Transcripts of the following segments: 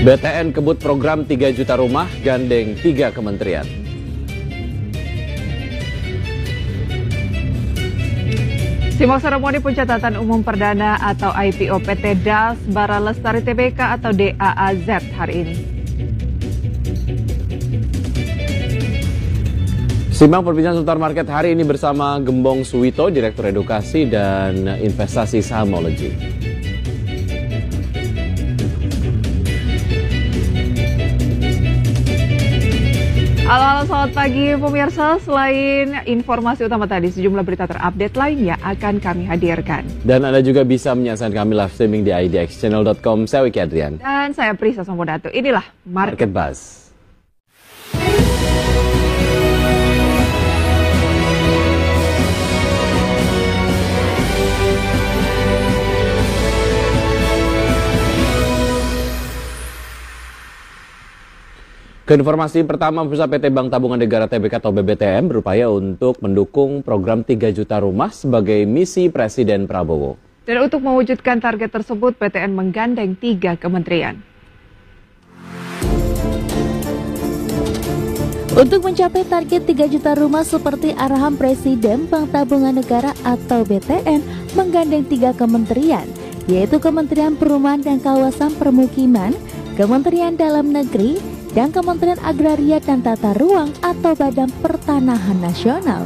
BTN kebut program 3 juta rumah gandeng 3 kementerian. Simak seremoni pencatatan umum perdana atau IPO PT Das Bara Lestari Tbk atau DAAZ hari ini. Simak perbincangan seputar market hari ini bersama Gembong Suwito, Direktur Edukasi dan Investasi Sahamology. Halo, selamat pagi pemirsa. Selain informasi utama tadi, sejumlah berita terupdate lainnya akan kami hadirkan. Dan Anda juga bisa menyaksikan kami live streaming di idxchannel.com. Saya Wiki Adrian. Dan saya Prisa Sambodato. Inilah Market Buzz. Keinformasi pertama, Pusat PT Bank Tabungan Negara Tbk atau BBTN berupaya untuk mendukung program 3 juta rumah sebagai misi Presiden Prabowo. Dan untuk mewujudkan target tersebut, BTN menggandeng 3 kementerian. Untuk mencapai target 3 juta rumah seperti arahan Presiden, Bank Tabungan Negara atau BTN menggandeng 3 kementerian, yaitu Kementerian Perumahan dan Kawasan Permukiman, Kementerian Dalam Negeri, dan Kementerian Agraria dan Tata Ruang atau Badan Pertanahan Nasional.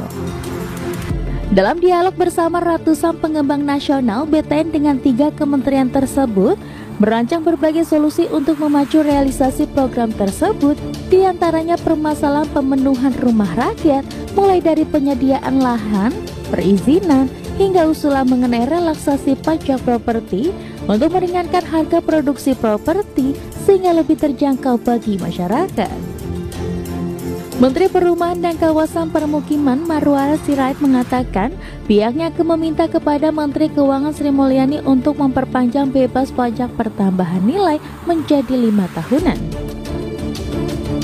Dalam dialog bersama ratusan pengembang nasional, BTN dengan 3 kementerian tersebut merancang berbagai solusi untuk memacu realisasi program tersebut, diantaranya permasalahan pemenuhan rumah rakyat, mulai dari penyediaan lahan, perizinan, hingga usulan mengenai relaksasi pajak properti untuk meringankan harga produksi properti sehingga lebih terjangkau bagi masyarakat. Menteri Perumahan dan Kawasan Permukiman Marwara Sirait mengatakan pihaknya akan meminta kepada Menteri Keuangan Sri Mulyani untuk memperpanjang bebas pajak pertambahan nilai menjadi 5 tahunan.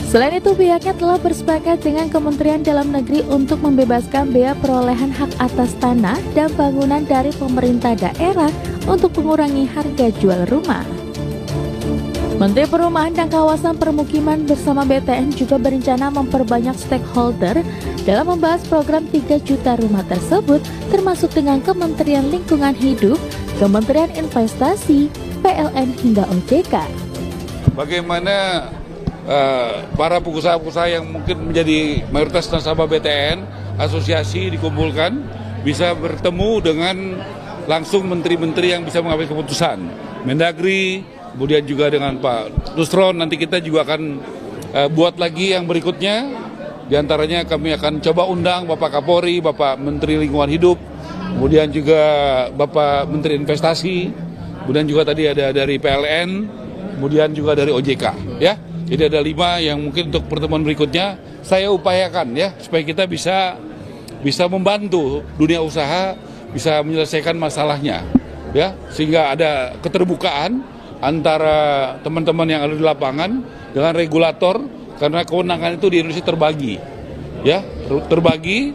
Selain itu, pihaknya telah bersepakat dengan Kementerian Dalam Negeri untuk membebaskan bea perolehan hak atas tanah dan bangunan dari pemerintah daerah untuk mengurangi harga jual rumah. Menteri Perumahan dan Kawasan Permukiman bersama BTN juga berencana memperbanyak stakeholder dalam membahas program 3 juta rumah tersebut, termasuk dengan Kementerian Lingkungan Hidup, Kementerian Investasi, PLN hingga OJK. Bagaimana para pengusaha-pengusaha yang mungkin menjadi mayoritas nasabah BTN, asosiasi dikumpulkan, bisa bertemu dengan langsung menteri-menteri yang bisa mengambil keputusan, Mendagri, kemudian juga dengan Pak Nusron. Nanti kita juga akan buat lagi yang berikutnya. Di antaranya kami akan coba undang Bapak Kapolri, Bapak Menteri Lingkungan Hidup, kemudian juga Bapak Menteri Investasi, kemudian juga tadi ada dari PLN, kemudian juga dari OJK, ya. Jadi ada 5 yang mungkin untuk pertemuan berikutnya saya upayakan, ya, supaya kita bisa membantu dunia usaha bisa menyelesaikan masalahnya, ya, sehingga ada keterbukaan antara teman-teman yang ada di lapangan dengan regulator, karena kewenangan itu di Indonesia terbagi, ya, terbagi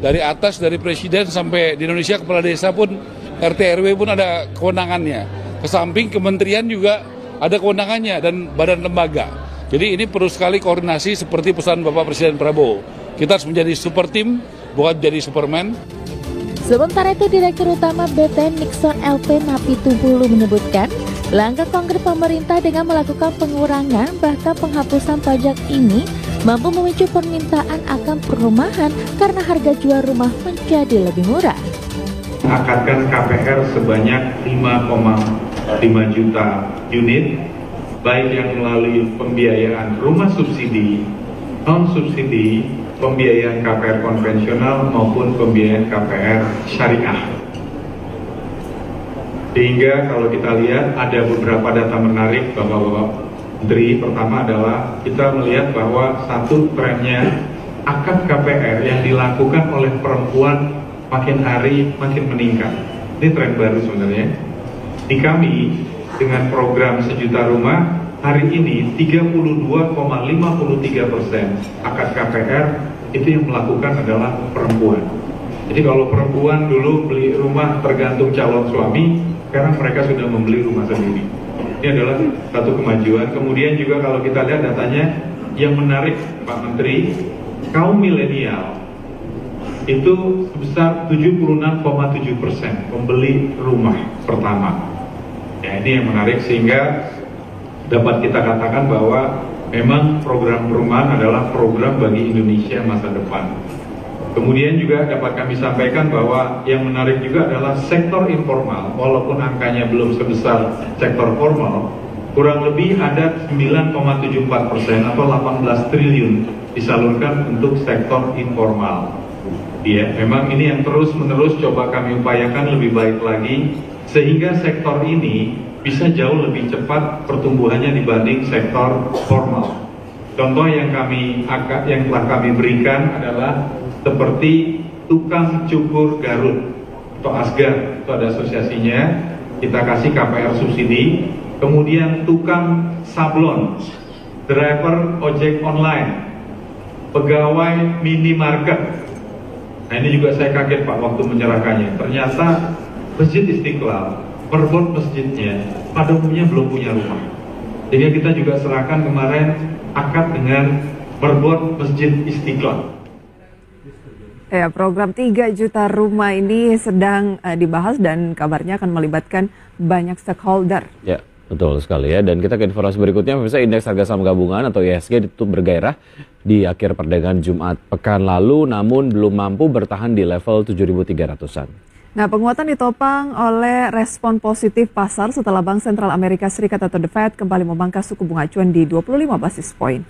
dari atas, dari presiden sampai di Indonesia kepala desa pun, RT RW pun ada kewenangannya. Kesamping kementerian juga ada kewenangannya dan badan lembaga. Jadi ini perlu sekali koordinasi seperti pesan Bapak Presiden Prabowo. Kita harus menjadi super team, bukan jadi Superman. Sementara itu, Direktur Utama BTN Nixon LP Napi Tumpulu menyebutkan, langkah konkret pemerintah dengan melakukan pengurangan bahkan penghapusan pajak ini mampu memicu permintaan akan perumahan karena harga jual rumah menjadi lebih murah. Mengangkatkan KPR sebanyak 5,5 juta unit, baik yang melalui pembiayaan rumah subsidi, non-subsidi, pembiayaan KPR konvensional maupun pembiayaan KPR syariah. Sehingga kalau kita lihat ada beberapa data menarik Bapak-Bapak Menteri. Pertama adalah kita melihat bahwa satu trennya akad KPR yang dilakukan oleh perempuan makin hari makin meningkat. Ini tren baru sebenarnya. Di kami dengan program 1 juta rumah hari ini 32,53% akad KPR itu yang melakukan adalah perempuan. Jadi kalau perempuan dulu beli rumah tergantung calon suami, sekarang mereka sudah membeli rumah sendiri. Ini adalah satu kemajuan. Kemudian juga kalau kita lihat datanya yang menarik Pak Menteri, kaum milenial itu sebesar 76,7% membeli rumah pertama. Ya, ini yang menarik sehingga dapat kita katakan bahwa memang program perumahan adalah program bagi Indonesia masa depan. Kemudian juga dapat kami sampaikan bahwa yang menarik juga adalah sektor informal, walaupun angkanya belum sebesar sektor formal, kurang lebih ada 9,74% atau 18 triliun disalurkan untuk sektor informal. Ya, memang ini yang terus-menerus coba kami upayakan lebih baik lagi, sehingga sektor ini bisa jauh lebih cepat pertumbuhannya dibanding sektor formal. Contoh yang telah kami berikan adalah seperti tukang cukur Garut atau Asgar, itu ada asosiasinya, kita kasih KPR subsidi. Kemudian tukang sablon, driver ojek online, pegawai minimarket. Nah ini juga saya kaget Pak waktu menyerahkannya. Ternyata Masjid Istiqlal, perbot masjidnya pada umumnya belum punya rumah. Jadi kita juga serahkan kemarin akad dengan perbot Masjid Istiqlal. Ya, program 3 juta rumah ini sedang dibahas dan kabarnya akan melibatkan banyak stakeholder. Ya, betul sekali ya. Dan kita ke informasi berikutnya, pemirsa, indeks harga saham gabungan atau IHSG ditutup bergairah di akhir perdagangan Jumat pekan lalu, namun belum mampu bertahan di level 7.300-an. Nah, penguatan ditopang oleh respon positif pasar setelah Bank Sentral Amerika Serikat atau The Fed kembali memangkas suku bunga acuan di 25 basis poin.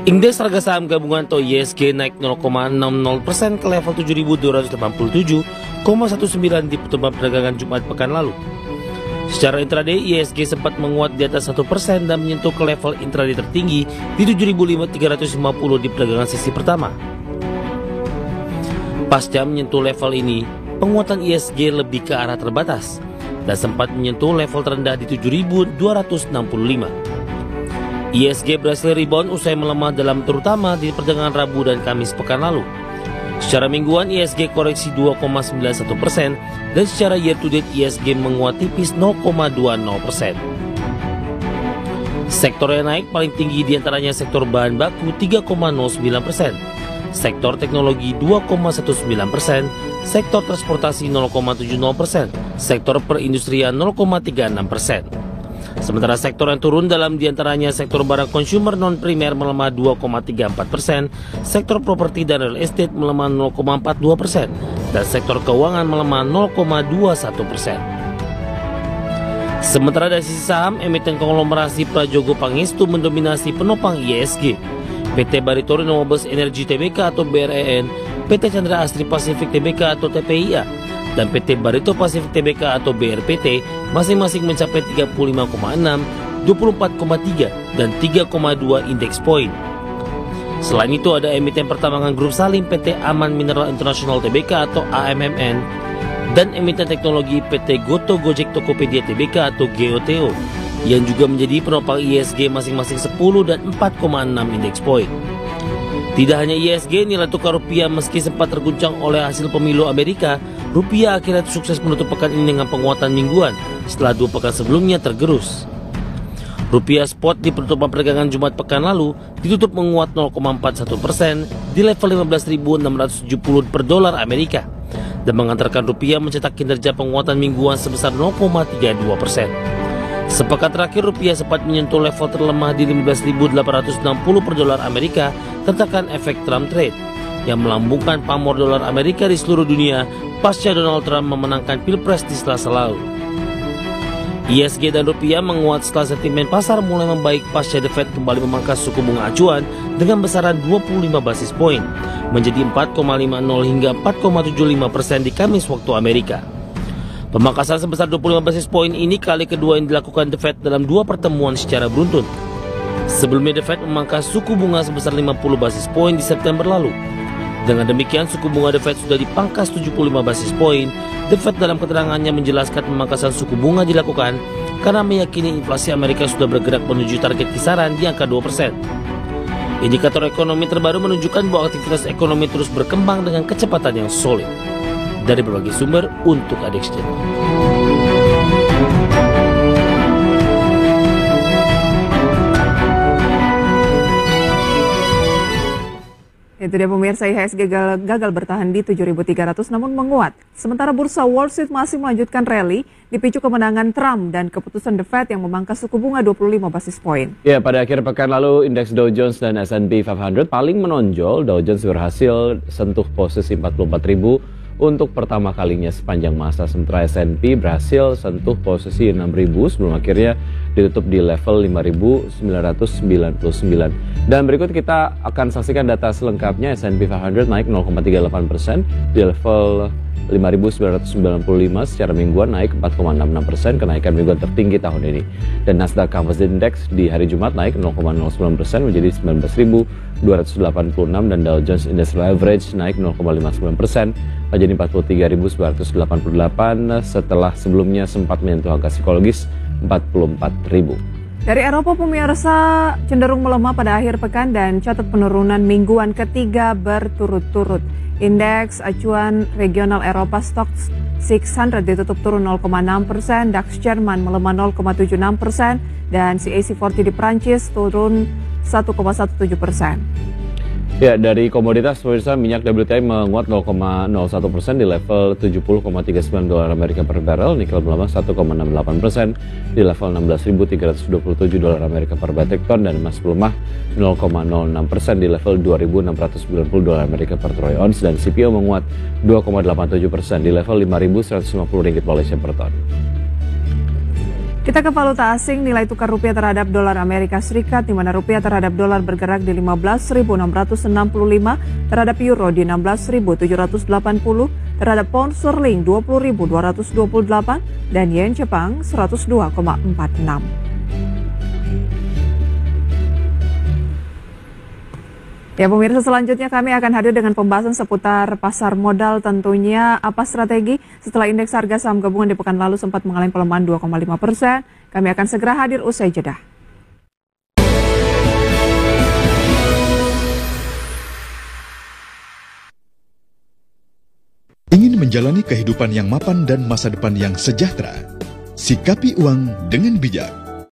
Indeks harga saham gabungan atau IHSG naik 0,60% ke level 7.287,19 di pertemuan perdagangan Jumat pekan lalu. Secara intraday, IHSG sempat menguat di atas 1% dan menyentuh ke level intraday tertinggi di 7.350 di perdagangan sesi pertama. Pasca menyentuh level ini, penguatan IHSG lebih ke arah terbatas dan sempat menyentuh level terendah di 7.265. IHSG berhasil rebound usai melemah dalam terutama di perdagangan Rabu dan Kamis pekan lalu. Secara mingguan IHSG koreksi 2,91% dan secara year to date IHSG menguat tipis 0,20%. Sektor yang naik paling tinggi diantaranya sektor bahan baku 3,09%, sektor teknologi 2,19%, sektor transportasi 0,70%, sektor perindustrian 0,36%. Sementara sektor yang turun dalam diantaranya sektor barang konsumer non-primer melemah 2,34%, sektor properti dan real estate melemah 0,42%, dan sektor keuangan melemah 0,21%. Sementara dari sisi saham, emiten konglomerasi Prajogo Pangestu mendominasi penopang IHSG. PT Barito Renewables Energy Tbk atau BREN, PT Chandra Asri Pasifik Tbk atau TPIA, dan PT Barito Pasifik Tbk atau BRPT masing-masing mencapai 35,6, 24,3, dan 3,2 indeks poin. Selain itu ada emiten pertambangan grup Salim PT Aman Mineral International Tbk atau AMMN dan emiten teknologi PT Goto Gojek Tokopedia Tbk atau GOTO yang juga menjadi penopang IHSG masing-masing 10 dan 4,6 indeks poin. Tidak hanya IHSG, nilai tukar rupiah meski sempat terguncang oleh hasil pemilu Amerika, rupiah akhirnya sukses menutup pekan ini dengan penguatan mingguan setelah 2 pekan sebelumnya tergerus. Rupiah spot di penutupan perdagangan Jumat pekan lalu ditutup menguat 0,41% di level 15.670 per dolar Amerika dan mengantarkan rupiah mencetak kinerja penguatan mingguan sebesar 0,32%. Sepekan terakhir rupiah sempat menyentuh level terlemah di 15.860 per dolar Amerika tertekan efek Trump trade yang melambungkan pamor dolar Amerika di seluruh dunia pasca Donald Trump memenangkan Pilpres di Selasa lalu. ISG dan rupiah menguat setelah sentimen pasar mulai membaik pasca The Fed kembali memangkas suku bunga acuan dengan besaran 25 basis poin menjadi 4,50 hingga 4,75% di Kamis waktu Amerika. Pemangkasan sebesar 25 basis poin ini kali kedua yang dilakukan The Fed dalam 2 pertemuan secara beruntun. Sebelumnya The Fed memangkas suku bunga sebesar 50 basis poin di September lalu. Dengan demikian suku bunga The Fed sudah dipangkas 75 basis poin. The Fed dalam keterangannya menjelaskan pemangkasan suku bunga dilakukan karena meyakini inflasi Amerika sudah bergerak menuju target kisaran di angka 2%. Indikator ekonomi terbaru menunjukkan bahwa aktivitas ekonomi terus berkembang dengan kecepatan yang solid. Dari berbagai sumber untuk Adex Channel. Itu dia pemirsa, IHSG gagal bertahan di 7.300 namun menguat. Sementara bursa Wall Street masih melanjutkan rally dipicu kemenangan Trump dan keputusan The Fed yang memangkas suku bunga 25 basis poin. Ya, pada akhir pekan lalu indeks Dow Jones dan S&P 500 paling menonjol. Dow Jones berhasil sentuh posisi 44.000 untuk pertama kalinya sepanjang masa, sementara S&P berhasil sentuh posisi 6.000 sebelum akhirnya ditutup di level 5.999. Dan berikut kita akan saksikan data selengkapnya. S&P 500 naik 0,38% di level 5.995, secara mingguan naik 4,66%, kenaikan mingguan tertinggi tahun ini. Dan Nasdaq Composite Index di hari Jumat naik 0,09% menjadi 19.286 dan Dow Jones Industrial Average naik 0,59% menjadi 43.988 setelah sebelumnya sempat menyentuh angka psikologis 44.000. Dari Eropa, pemirsa cenderung melemah pada akhir pekan dan catat penurunan mingguan ketiga berturut-turut. Indeks acuan regional Eropa Stoxx 600 ditutup turun 0,6%, DAX Jerman melemah 0,76%, dan CAC 40 di Prancis turun 1,17%. Ya, dari komoditas pemirsa, minyak WTI menguat 0,01% di level 70,39 dolar Amerika per barrel, nikel melemah 1,68% di level 16.327 dolar Amerika per metric ton, dan emas melemah 0,06% di level 2.690 dolar Amerika per troy ounce, dan CPO menguat 2,87% di level 5.150 ringgit Malaysia per ton. Kita ke valuta asing, nilai tukar rupiah terhadap dolar Amerika Serikat, di mana rupiah terhadap dolar bergerak di 15.665, terhadap euro di 16.780, terhadap pound sterling 20.228, dan yen Jepang 102,46. Ya pemirsa, selanjutnya kami akan hadir dengan pembahasan seputar pasar modal, tentunya apa strategi setelah indeks harga saham gabungan di pekan lalu sempat mengalami pelemahan 2,5%. Kami akan segera hadir usai jeda. Ingin menjalani kehidupan yang mapan dan masa depan yang sejahtera? Sikapi uang dengan bijak.